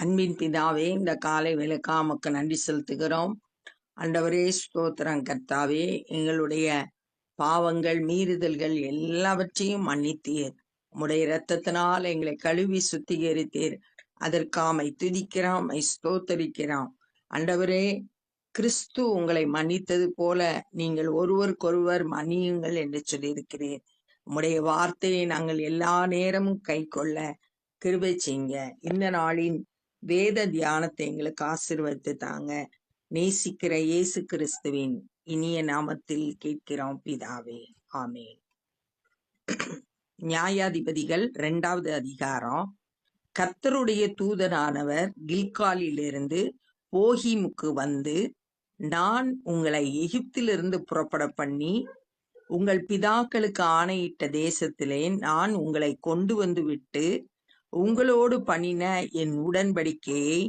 அன்பின் பிதாவே, இந்த காலை வேளைக்கா உமக்கு நன்றி செலுத்துகிறோம். ஆண்டவரே ஸ்தோத்திரம் கர்த்தாவே, எங்களுடைய பாவங்கள் மீறுதல்கள் எல்லாவற்றையும் மன்னித்தீர். உம்முடைய இரத்தத்தினால் எங்களை கழுவி சுத்திகரித்தீர். அதற்காமை துதிக்கிறோம், ஸ்தோத்தரிக்கிறோம். ஆண்டவரே, கிறிஸ்து உங்களை மன்னித்தது போல நீங்கள் ஒருவருக்கொருவர் மன்னியுங்கள் என்று சொல்லியிருக்கிறீர். உம்முடைய வார்த்தையை நாங்கள் எல்லா நேரமும் கை கொள்ள கிருபை செய்யுங்க. இந்த நாளின் வேத தியானத்தை எங்களுக்கு ஆசீர்வதித்து தாங்க. நேசிக்கிற இயேசு கிறிஸ்துவின் இனிய நாமத்தில் கேட்கிறோம் பிதாவே, ஆமென். நியாயாதிபதிகள் 2வது அதிகாரம். கர்த்தருடைய தூதனானவர் கில்காலிலிருந்து போகிமுக்கு வந்து, நான் உங்களை எகிப்திலிருந்து புறப்பட பண்ணி உங்கள் பிதாக்களுக்கு ஆணையிட்ட தேசத்திலே நான் உங்களை கொண்டு வந்து விட்டு உங்களோடு பண்ணின என் உடன்படிக்கையை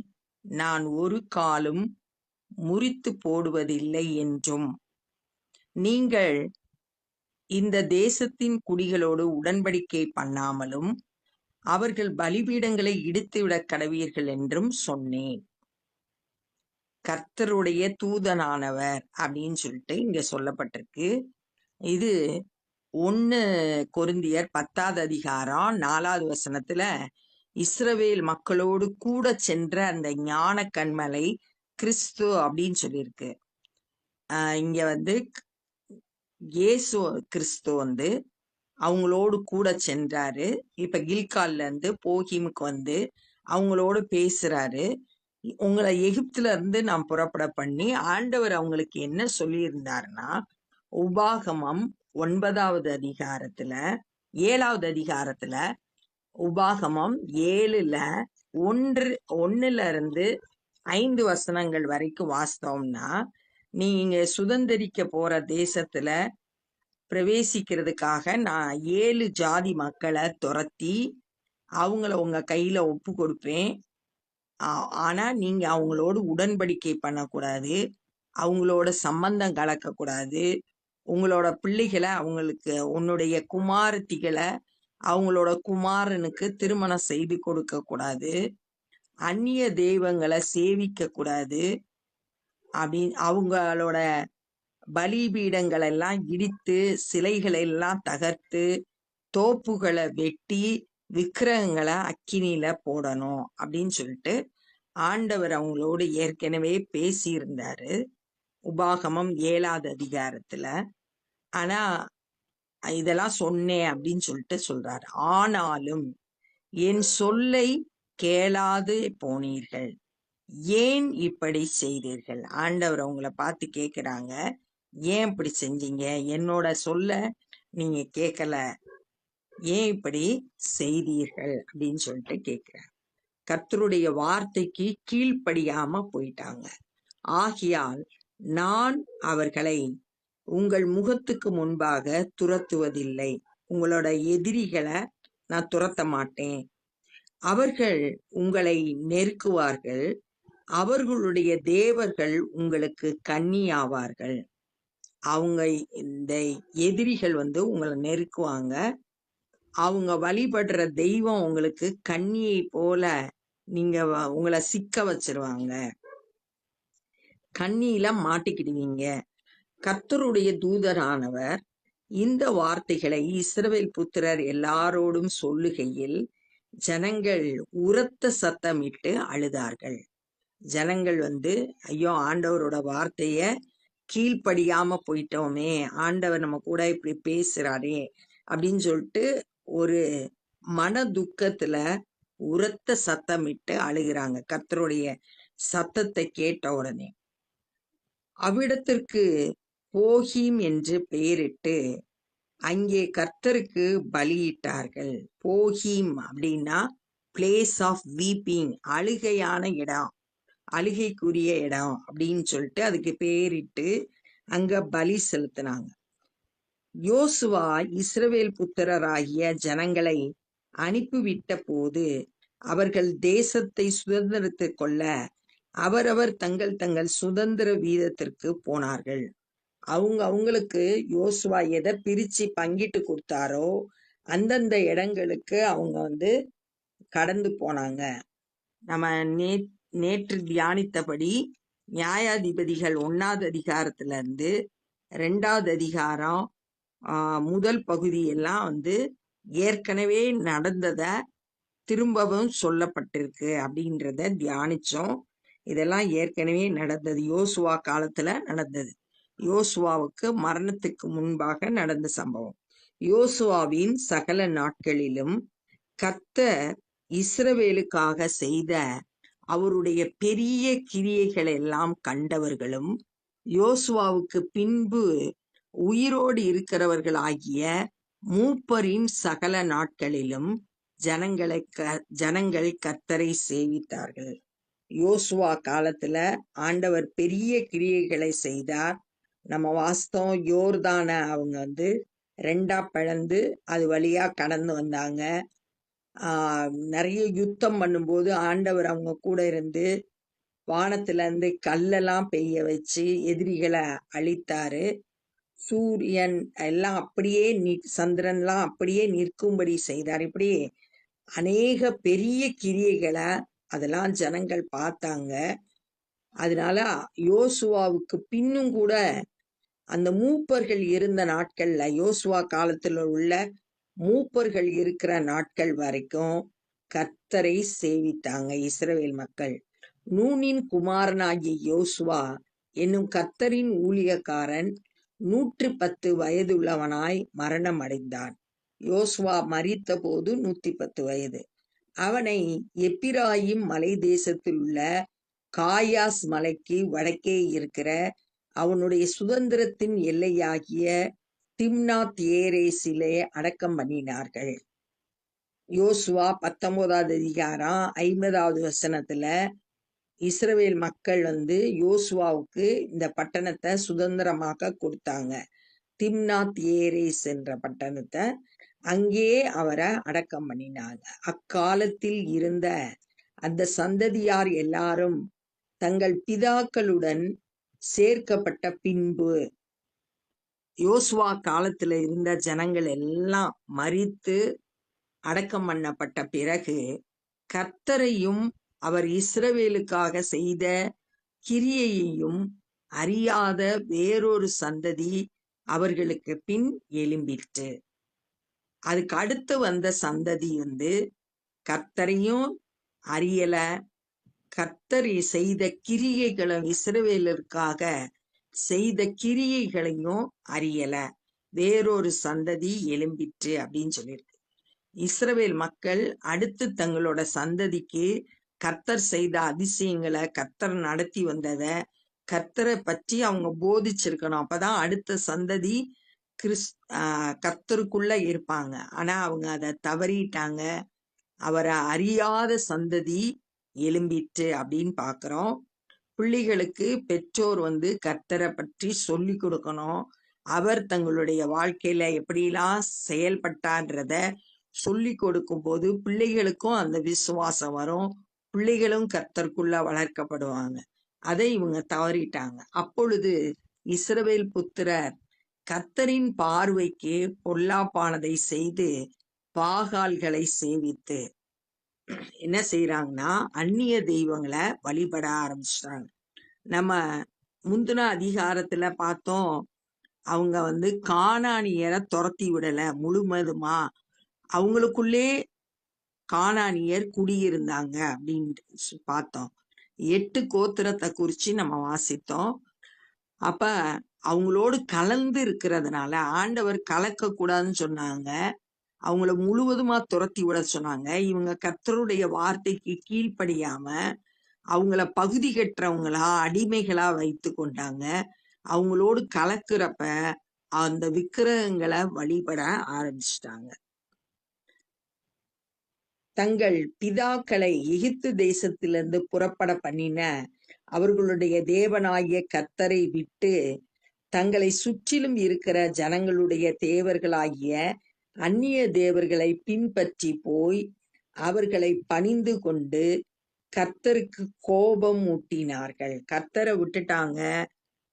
நான் ஒரு காலும் முறித்து போடுவதில்லை என்றும், நீங்கள் இந்த தேசத்தின் குடிகளோடு உடன்படிக்கை பண்ணாமலும் அவர்கள் பலிபீடங்களை இடித்துவிடக் கடவீர்கள் என்றும் சொன்னேன். கர்த்தருடைய தூதனானவர் அப்படின்னு சொல்லிட்டு இங்க சொல்லப்பட்டிருக்கு. இது 1 கொரிந்தியர் 10வது அதிகாரம் 4வது வசனத்துல இஸ்ரவேல் மக்களோடு கூட சென்ற அந்த ஞான கண்மலை கிறிஸ்து அப்படின்னு சொல்லியிருக்கு. இங்க வந்து இயேசு கிறிஸ்து வந்து அவங்களோடு கூட சென்றாரு. இப்ப கில்கால்ல இருந்து போகிமுக்கு வந்து அவங்களோடு பேசுறாரு. உங்களை எகிப்துல இருந்து நான் புறப்பட பண்ணி ஆண்டவர் அவங்களுக்கு என்ன சொல்லியிருந்தாருன்னா, உபாகமம் 9வது அதிகாரத்துல 7வது அதிகாரத்துல உபாகமம் 7ல 1ல இருந்து 5 வசனங்கள் வரைக்கும் வாசித்தோம்னா, நீங்க சுதந்திரிக்க போற தேசத்துல பிரவேசிக்கிறதுக்காக நான் 7 ஜாதி மக்களை துரத்தி அவங்கள உங்க கையில ஒப்பு கொடுப்பேன். ஆனா நீங்க அவங்களோடு உடன்படிக்கை பண்ணக்கூடாது, அவங்களோட சம்பந்தம் கலக்கக்கூடாது, உங்களோட பிள்ளைகளை அவங்களுக்கு உன்னுடைய குமாரத்திகளை அவங்களோட குமாரனுக்கு திருமணம் செய்து கொடுக்க கூடாது, அந்நிய தெய்வங்களை சேவிக்க கூடாது, அப்படின்னு அவங்களோட பலிபீடங்கள் எல்லாம் இடித்து சிலைகளை எல்லாம் தகர்த்து தோப்புகளை வெட்டி விக்கிரகங்களை அக்கினியில போடணும் அப்படின்னு சொல்லிட்டு ஆண்டவர் அவங்களோடு ஏற்கனவே பேசியிருந்தாரு உபாகமம் 7வது அதிகாரத்துல. ஆனா இதெல்லாம் சொன்னேன் அப்படின்னு சொல்லிட்டு சொல்றாரு. ஆனாலும் என் சொல்லை கேளாது போனீர்கள், ஏன் இப்படி செய்தீர்கள்? ஆண்டவர் அவங்கள பார்த்து கேட்கிறாங்க, ஏன் இப்படி செஞ்சீங்க? என்னோட சொல்ல நீங்க கேட்கல, ஏன் இப்படி செய்தீர்கள் அப்படின்னு சொல்லிட்டு கேட்கிறார். கர்த்தருடைய வார்த்தைக்கு கீழ்ப்படியாம போயிட்டாங்க. ஆகையால் நான் அவர்களை உங்கள் முகத்துக்கு முன்பாக துரத்துவதில்லை, உங்களோட எதிரிகளை நான் துரத்த மாட்டேன். அவர்கள் உங்களை நெருக்குவார்கள், அவர்களுடைய தேவர்கள் உங்களுக்கு கண்ணியாவார்கள். அவங்க இந்த எதிரிகள் வந்து உங்களை நெருக்குவாங்க, அவங்க வழிபடுற தெய்வம் உங்களுக்கு கண்ணியை போல நீங்க உங்களை சிக்க வச்சிருவாங்க, கண்ணியில மாட்டிக்கிடுவீங்க. கர்த்தருடைய தூதரானவர் இந்த வார்த்தைகளை இஸ்ரவேல் புத்திரர் எல்லாரோடும் சொல்லுகையில் ஜனங்கள் உரத்த சத்தமிட்டு அழுதார்கள். ஜனங்கள் வந்து, ஐயோ ஆண்டவரோட வார்த்தைய கீழ்ப்படியாம போயிட்டோமே, ஆண்டவர் நம்ம கூட இப்படி பேசுறாரே அப்படின்னு சொல்லிட்டு ஒரு மன துக்கத்துல உரத்த சத்தமிட்டு அழுகிறாங்க. கர்த்தருடைய சத்தத்தை கேட்ட உடனே அவ்விடத்திற்கு போகிம் என்று பெயரிட்டு அங்கே கர்த்தருக்கு பலியிட்டார்கள். போகிம் அப்படின்னா பிளேஸ் ஆஃப் வீப்பிங், அழுகையான இடம், அழுகைக்குரிய இடம் அப்படின்னு சொல்லிட்டு அதுக்கு பேரிட்டு அங்க பலி செலுத்தினாங்க. யோசுவா இஸ்ரவேல் புத்திரராகிய ஜனங்களை அனுப்பிவிட்ட போது அவர்கள் தேசத்தை சுதந்திரத்துக் கொள்ள அவரவர் தங்கள் தங்கள் சுதந்திர வீதத்திற்கு போனார்கள். அவங்களுக்கு யோசுவா எதை பிரிச்சு பங்கிட்டு கொடுத்தாரோ அந்தந்த இடங்களுக்கு அவங்க வந்து கடந்து போனாங்க. நம்ம நேற்று தியானித்தபடி நியாயாதிபதிகள் 1வது அதிகாரத்துல இருந்து 2வது அதிகாரம் முதல் பகுதியெல்லாம் ஏற்கனவே நடந்தத திரும்பவும் சொல்லப்பட்டிருக்கு அப்படின்றத தியானிச்சோம். இதெல்லாம் ஏற்கனவே நடந்தது, யோசுவா காலத்துல நடந்தது. யோசுவாவுக்கு மரணத்துக்கு முன்பாக நடந்த சம்பவம். யோசுவாவின் சகல நாட்களிலும் கர்த்தர் இஸ்ரவேலுக்காக செய்த அவருடைய பெரிய கிரியைகள் எல்லாம் கண்டவர்களும், யோசுவாவுக்கு பின்பு உயிரோடு இருக்கிறவர்களாகிய மூப்பரின் சகல நாட்களிலும் ஜனங்கள் கர்த்தரை சேவித்தார்கள். யோசுவா காலத்துல ஆண்டவர் பெரிய கிரியைகளை செய்தார். நம்ம வாஸ்தவம், யோர்தான அவங்க 2ஆ பிளந்து அது வழியா கடந்து வந்தாங்க. நிறைய யுத்தம் பண்ணும்போது ஆண்டவர் அவங்க கூட இருந்து வானத்துல இருந்து கல்லெல்லாம் பெய்ய வச்சு எதிரிகளை அழித்தாரு. சூரியன் எல்லாம் அப்படியே சந்திரன்லாம் அப்படியே நிற்கும்படி செய்தார். இப்படி அநேக பெரிய கிரியைகளை அதெல்லாம் ஜனங்கள் பார்த்தாங்க. அதனால யோசுவாவுக்கு பின்னும் கூட அந்த மூப்பர்கள் இருந்த நாட்கள்ல, யோசுவா காலத்துல உள்ள மூப்பர்கள் இருக்கிற நாட்கள் வரைக்கும் கர்த்தரை சேவித்தாங்க இஸ்ரவேல் மக்கள். நூனின் குமாரனாகிய யோசுவா என்னும் கர்த்தரின் ஊழியக்காரன் 110 வயதுள்ளவனாய் மரணம் அடைந்தான். யோசுவா மரித்த போது 110 வயது. அவனை எப்பிராயிம் மலை தேசத்தில் உள்ள காயாஸ் மலைக்கு வடக்கே இருக்கிற அவனுடைய சுதந்திரத்தின் எல்லையாகிய திம்னாத் ஏரேசிலே அடக்கம் பண்ணினார்கள். யோசுவா 19வது அதிகாரம் 50வது வசனத்துல இஸ்ரவேல் மக்கள் யோசுவாவுக்கு இந்த பட்டணத்தை சுதந்திரமாக கொடுத்தாங்க. திம்னாத் ஏரேஸ் என்ற பட்டணத்தை அங்கே அவரை அடக்கம் பண்ணினாங்க. அக்காலத்தில் இருந்த அந்த சந்ததியார் எல்லாரும் தங்கள் பிதாக்களுடன் சேர்க்கப்பட்ட பின்பு, யோசுவா காலத்துல இருந்த ஜனங்கள் எல்லாம் மரித்து அடக்கம் பண்ணப்பட்ட பிறகு கர்த்தரையும் அவர் இஸ்ரவேலுக்காக செய்த கிரியையையும் அறியாத வேறொரு சந்ததி அவர்களுக்கு பின் எழும்பிற்று. அதுக்கு அடுத்து வந்த சந்ததி கர்த்தரையும் அறியல, கர்த்தர் செய்த கிரியைகளும் இஸ்ரவேலருக்காக செய்த கிரியைகளையும் அறியல, வேறொரு சந்ததி எழும்பிற்று அப்படின்னு சொல்லியிருக்கு. இஸ்ரவேல் மக்கள் அடுத்து தங்களோட சந்ததிக்கு கர்த்தர் செய்த அதிசயங்களை, கர்த்தர் நடத்தி வந்ததை, கர்த்தரை பற்றி அவங்க போதிச்சிருக்கணும். அப்பதான் அடுத்த சந்ததி கர்த்தருக்குள்ள இருப்பாங்க. ஆனா அவங்க அதை தவறிட்டாங்க. அவரை அறியாத சந்ததி எழும்பிற்று அப்படின்னு பாக்குறோம். பிள்ளைகளுக்கு பெற்றோர் கர்த்தரை பற்றி சொல்லி கொடுக்கணும். அவர் தங்களுடைய வாழ்க்கையில எப்படிலாம் செயல்பட்டான்றத சொல்லி கொடுக்கும் போது பிள்ளைகளுக்கும் அந்த விசுவாசம் வரும். பிள்ளைகளும் கர்த்தருக்குள்ள வளர்க்கப்படுவாங்க. அதை இவங்க தவறிட்டாங்க. அப்பொழுது இஸ்ரவேல் புத்திரர் கர்த்தரின் பார்வைக்கு பொல்லாப்பானதை செய்து பாகால்களை சேவித்து என்ன செய்யறாங்கன்னா அந்நிய தெய்வங்களை வழிபட ஆரம்பிச்சிட்டாங்க. நம்ம முந்தின அதிகாரத்துல பார்த்தோம், அவங்க கானானியரை துரத்தி விடல, முழுவதுமா அவங்களுக்குள்ளே கானானியர் குடியிருந்தாங்க அப்படின்னு பார்த்தோம். 8 கோத்திரத்தை குறிச்சு நம்ம வாசித்தோம். அப்ப அவங்களோடு கலந்து இருக்கிறதுனால ஆண்டவர் கலக்க கூடாதுன்னு சொன்னாங்க. அவங்கள முழுவதுமா துரத்தி விட சொன்னாங்க. இவங்க கர்த்தருடைய வார்த்தைக்கு கீழ்ப்படியாம அவங்கள பகுதி கட்டுறவங்களா அடிமைகளா வைத்து கொண்டாங்க. அவங்களோடு கலக்கிறப்ப அந்த விக்கிரகங்களை வழிபட ஆரம்பிச்சிட்டாங்க. தங்கள் பிதாக்களை எகிப்து தேசத்திலிருந்து புறப்பட பண்ணின அவர்களுடைய தேவனாகிய கர்த்தரை விட்டு தங்களை சுற்றிலும் இருக்கிற ஜனங்களுடைய தேவர்களாகிய அந்நிய தேவர்களை பின்பற்றி போய் அவர்களை பணிந்து கொண்டு கர்த்தருக்கு கோபம் ஊட்டினார்கள். கர்த்தரை விட்டுட்டாங்க,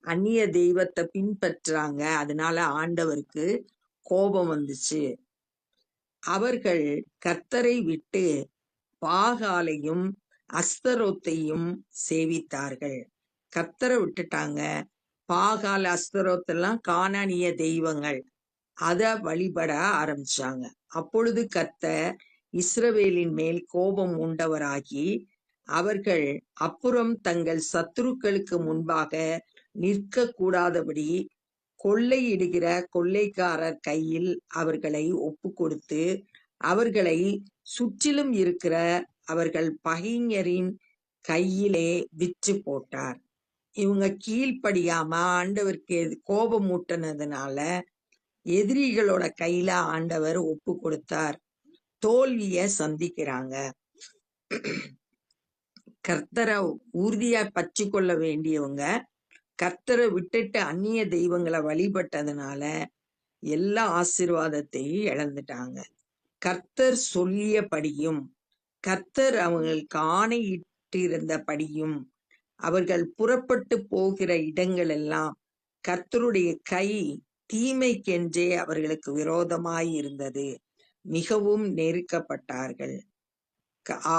அந்நிய தெய்வத்தை பின்பற்றாங்க. அதனால ஆண்டவருக்கு கோபம் வந்துச்சு. அவர்கள் கர்த்தரை விட்டு பாகாலையும் அஸ்தரோத்தையும் சேவித்தார்கள். கர்த்தரை விட்டுட்டாங்க. பாகால் அஸ்தரோத்தெல்லாம் கானானிய தெய்வங்கள், அத வழிபட ஆரம்பிச்சாங்க. அப்பொழுது கர்த்தர் இஸ்ரவேலின் மேல் கோபம் உண்டவராகி, அவர்கள் அப்புறம் தங்கள் சத்துருக்களுக்கு முன்பாக நிற்க கூடாதபடி கொள்ளையிடுகிற கொள்ளைக்காரர் கையில் அவர்களை ஒப்பு கொடுத்து, அவர்களை சுற்றிலும் இருக்கிற அவர்கள் பகைஞரின் கையிலே விற்று போட்டார். இவங்க கீழ்ப்படியாம ஆண்டவருக்கு கோபம் ஊட்டினதுனால எதிரிகளோட கையில ஆண்டவர் ஒப்பு கொடுத்தார். தோல்விய சந்திக்கிறாங்க. கர்த்தரை உறுதியா பற்றி கொள்ள வேண்டியவங்க கர்த்தரை விட்டுட்டு அந்நிய தெய்வங்களை வழிபட்டதுனால எல்லா ஆசீர்வாதத்தையும் இழந்துட்டாங்க. கர்த்தர் சொல்லியபடியும் கர்த்தர் அவங்களுக்கு ஆணையிட்டிருந்தபடியும் அவர்கள் புறப்பட்டு போகிற இடங்கள் எல்லாம் கர்த்தருடைய கை தீமைக்கென்றே அவர்களுக்கு விரோதமாய் இருந்தது. மிகவும் நெருக்கப்பட்டார்கள்.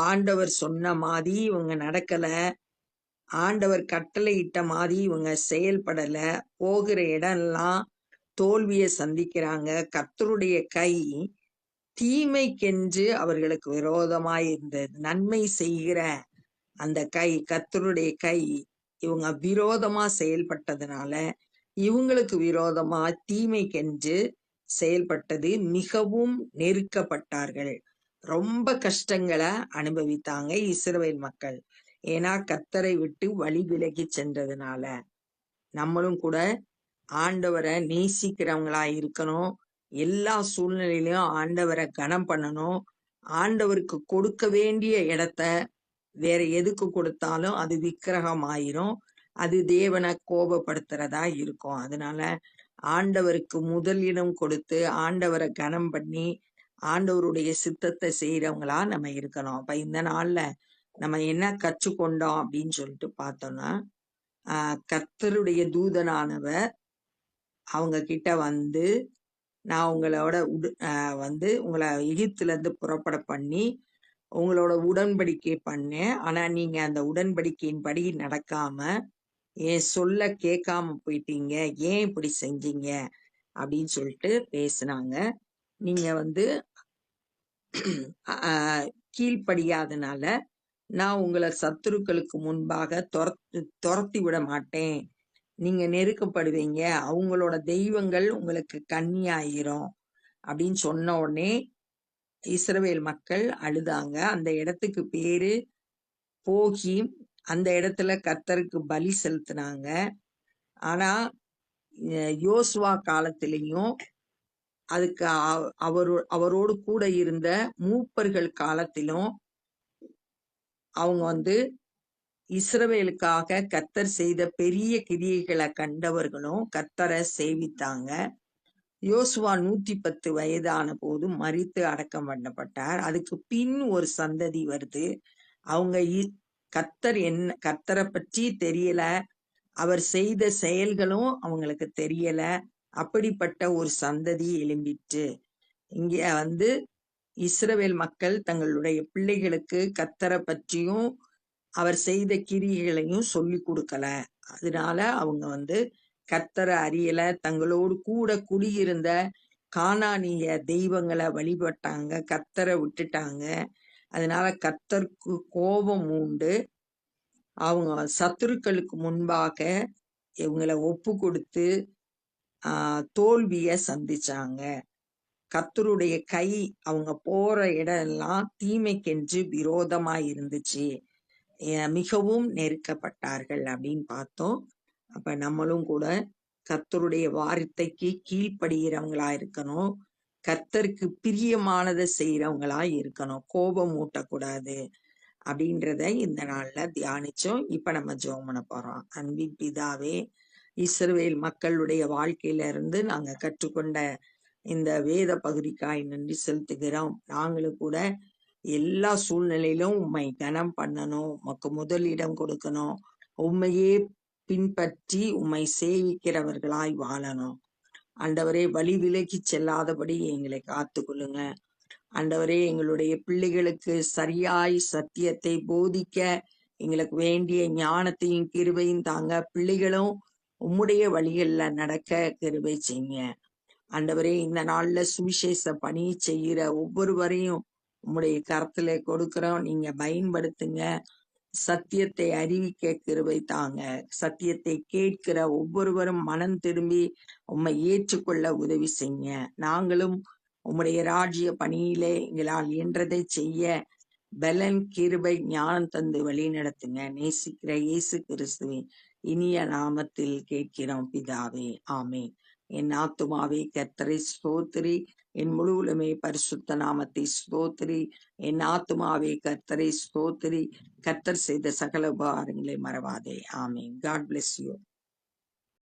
ஆண்டவர் சொன்ன மாதிரி இவங்க நடக்கல. ஆண்டவர் கட்டளையிட்ட மாதிரி இவங்க செயல்படல. போகிற இடம்லாம் தோல்வியை சந்திக்கிறாங்க. கர்த்தருடைய கை தீமைக்கென்று அவர்களுக்கு விரோதமாய் இருந்தது. நன்மை செய்கிற அந்த கை, கர்த்தருடைய கை இவங்க விரோதமா செயல்பட்டதுனால இவங்களுக்கு விரோதமா தீமைக்கென்று செயல்பட்டது. மிகவும் நெருக்கப்பட்டார்கள். ரொம்ப கஷ்டங்களை அனுபவித்தாங்க இஸ்ரவேல் மக்கள். ஏன்னா கர்த்தரை விட்டு வழி விலகி சென்றதுனால. நம்மளும் கூட ஆண்டவரை நேசிக்கிறவங்களா இருக்கணும். எல்லா சூழ்நிலையிலும் ஆண்டவரை கனம் பண்ணணும். ஆண்டவருக்கு கொடுக்க வேண்டிய இடத்த வேற எதுக்கு கொடுத்தாலும் அது விக்கிரகம் ஆயிரும். அது தேவனை கோபப்படுத்துறதா இருக்கும். அதனால ஆண்டவருக்கு முதலிடம் கொடுத்து ஆண்டவரை கனம் பண்ணி ஆண்டவருடைய சித்தத்தை செய்யறவங்களா நம்ம இருக்கணும். அப்ப இந்த நாள்ல நம்ம என்ன கற்றுக்கொண்டோம் அப்படின்னு சொல்லிட்டு பார்த்தோம்னா, கர்த்தருடைய தூதனானவர் அவங்க கிட்ட வந்து, நான் உங்களோட உங்களை எகிப்துல இருந்து புறப்பட பண்ணி உங்களோட உடன்படிக்கை பண்ணேன். ஆனா நீங்க அந்த உடன்படிக்கையின்படி நடக்காம என் சொல்ல கேட்காம போயிட்டீங்க. ஏன் இப்படி செஞ்சீங்க அப்படின்னு சொல்லிட்டு பேசினாங்க. நீங்க கீழ்ப்படியாதனால நான் உங்களை சத்துருக்களுக்கு முன்பாக துரத்தி விட மாட்டேன். நீங்க நெருக்கப்படுவீங்க. அவங்களோட தெய்வங்கள் உங்களுக்கு கண்ணியாயிரும் அப்படின்னு சொன்ன உடனே இஸ்ரவேல் மக்கள் அழுதாங்க. அந்த இடத்துக்கு பேரு போகி. அந்த இடத்துல கர்த்தருக்கு பலி செலுத்தினாங்க. ஆனா யோசுவா காலத்திலையும் அதுக்கு அவரோடு கூட இருந்த மூப்பர்கள் காலத்திலும் அவங்க இஸ்ரவேலுக்காக கர்த்தர் செய்த பெரிய கிரியைகளை கண்டவர்களும் கர்த்தரை சேவித்தாங்க. யோசுவா 110 வயதான போது மரித்து அடக்கம் பண்ணப்பட்டார். அதுக்கு பின் ஒரு சந்ததி வருது. அவங்க கர்த்தரை பற்றி தெரியல. அவர் செய்த செயல்களும் அவங்களுக்கு தெரியல. அப்படிப்பட்ட ஒரு சந்ததி எழும்பிற்று. இங்க இஸ்ரவேல் மக்கள் தங்களுடைய பிள்ளைகளுக்கு கர்த்தரை பற்றியும் அவர் செய்த கிரியைகளையும் சொல்லி கொடுக்கல. அதனால அவங்க கர்த்தரை அறியல. தங்களோடு கூட குடியிருந்த கானானிய தெய்வங்களை வழிபட்டாங்க. கர்த்தரை விட்டுட்டாங்க. அதனால கர்த்தருக்கு கோபம் உண்டு. அவங்க சத்துருக்களுக்கு முன்பாக இவங்களை ஒப்பு கொடுத்து தோல்விய சந்திச்சாங்க. கர்த்தருடைய கை அவங்க போற இடம் எல்லாம் தீமைக்கென்று விரோதமா இருந்துச்சு. மிகவும் நெருக்கப்பட்டார்கள் அப்படின்னு பார்த்தோம். அப்ப நம்மளும் கூட கர்த்தருடைய வார்த்தைக்கு கீழ்ப்படுகிறவங்களா இருக்கணும். கர்த்தருக்கு பிரியமானதை செய்யறவங்களா இருக்கணும். கோபம் ஊட்டக்கூடாது அப்படின்றத இந்த நாள்ல தியானிச்சோம். இப்ப நம்ம ஜெபம் பண்ண போறோம். அன்பின் பிதாவே, இஸ்ரவேல் மக்களுடைய வாழ்க்கையில இருந்து நாங்க கற்றுக்கொண்ட இந்த வேத பகுதிக்காய் நன்றி செலுத்துகிறோம். நாங்களும் கூட எல்லா சூழ்நிலையிலும் உம்மை கனம் பண்ணணும், உமக்கு முதலிடம் கொடுக்கணும், உண்மையே பின்பற்றி உம்மை சேவிக்கிறவர்களாய் வாழணும். ஆண்டவரே, வழி விலகி செல்லாதபடி எங்களை காத்துக்கொள்ளுங்க. ஆண்டவரே, எங்களுடைய பிள்ளைகளுக்கு சரியாய் சத்தியத்தை போதிக்க எங்களுக்கு வேண்டிய ஞானத்தையும் கிருபையும் தாங்க. பிள்ளைகளும் உம்முடைய வழிகள்ல நடக்க கிருபை செய்யுங்க. ஆண்டவரே, இந்த நாள்ல சுவிசேஷ பணி செய்கிற ஒவ்வொருவரையும் உம்முடைய கரத்துல கொடுக்கிறோம். நீங்க பயன்படுத்துங்க. சத்தியத்தை அறிவிக்க கிருபை தாங்க. சத்தியத்தை கேட்கிற ஒவ்வொருவரும் மனம் திரும்பி உம்மை ஏற்றுக்கொள்ள உதவி செய்யுங்க. நாங்களும் உம்முடைய ராஜ்ய பணியிலே எங்களால் இயன்றதை செய்ய பலன், கிருபை, ஞானம் தந்து வழி நடத்துங்க. நேசிக்கிற இயேசு கிறிஸ்துவின் இனிய நாமத்தில் கேட்கிறோம் பிதாவே, ஆமென். என் ஆத்துமாவே கர்த்தரை ஸ்தோத்திரி, என் முழு உலமே பரிசுத்த நாமத்தை ஸ்தோத்திரி. என் ஆத்துமாவே கர்த்தரை ஸ்தோத்திரி, கர்த்தர் செய்த சகல உபகாரங்களை மறவாதே. ஆமென். God bless you.